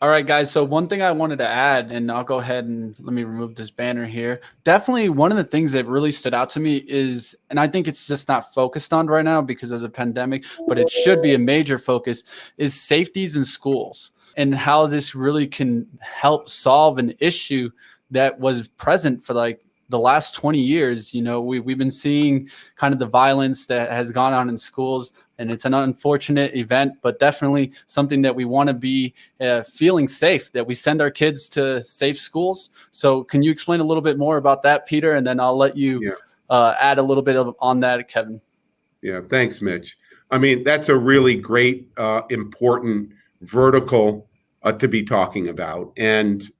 All right, guys. So one thing I wanted to add, and I'll go ahead and let me remove this banner here. Definitely one of the things that really stood out to me is, and I think it's just not focused on right now because of the pandemic, but it should be a major focus, is safeties in schools and how this really can help solve an issue that was present for like the last 20 years. We've been seeing kind of the violence that has gone on in schools, and it's an unfortunate event, but definitely something that we want to be feeling safe, that we send our kids to safe schools. So can you explain a little bit more about that, Peter? And then I'll let you add a little bit on that, Kevin. Yeah, thanks, Mitch. I mean, that's a really great, important vertical to be talking about. And,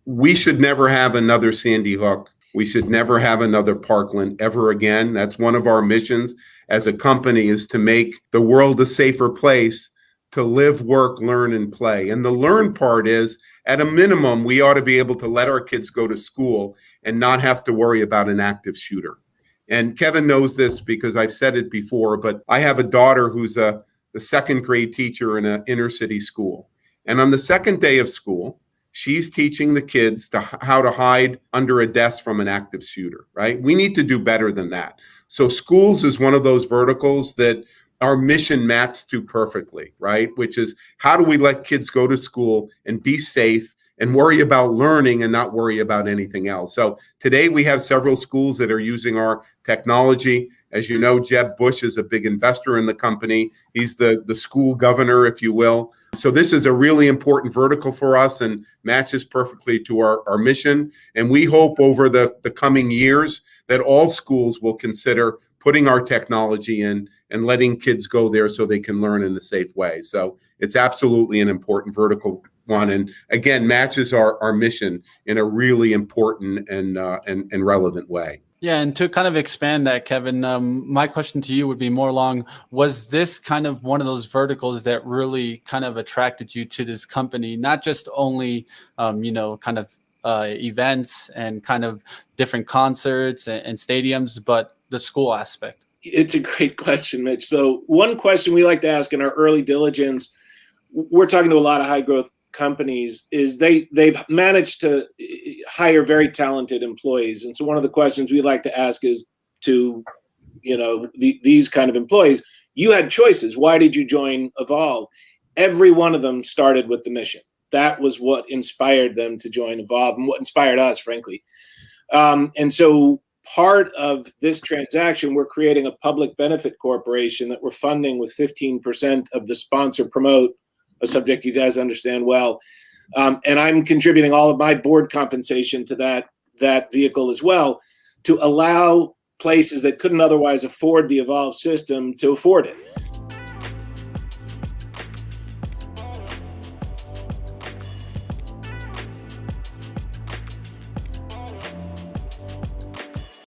we should never have another Sandy Hook. We should never have another Parkland ever again. That's one of our missions as a company, is to make the world a safer place to live, work, learn, and play. And the learn part is, at a minimum, we ought to be able to let our kids go to school and not have to worry about an active shooter. And Kevin knows this because I've said it before, but I have a daughter who's the second grade teacher in an inner city school. And on the second day of school, she's teaching the kids how to hide under a desk from an active shooter, right? We need to do better than that. So schools is one of those verticals that our mission maps to perfectly, right? Which is, how do we let kids go to school and be safe and worry about learning and not worry about anything else? So today we have several schools that are using our technology. As you know, Jeb Bush is a big investor in the company. He's the school governor, if you will. So this is a really important vertical for us and matches perfectly to our mission. And we hope over the coming years that all schools will consider putting our technology in and letting kids go there so they can learn in a safe way. So it's absolutely an important vertical one. And again, matches our mission in a really important and relevant way. Yeah, and to kind of expand that, Kevin, my question to you would be more along, was this kind of one of those verticals that really kind of attracted you to this company, not just only, kind of events and kind of different concerts and stadiums, but the school aspect? It's a great question, Mitch. So one question we like to ask in our early diligence, we're talking to a lot of high growth companies, is they've managed to hire very talented employees. And so one of the questions we like to ask is to, these kind of employees, you had choices. Why did you join Evolv? Every one of them started with the mission. That was what inspired them to join Evolv and what inspired us, frankly. And so part of this transaction, we're creating a public benefit corporation that we're funding with 15% of the sponsor promote, a subject you guys understand well. And I'm contributing all of my board compensation to that vehicle as well, to allow places that couldn't otherwise afford the Evolv system to afford it.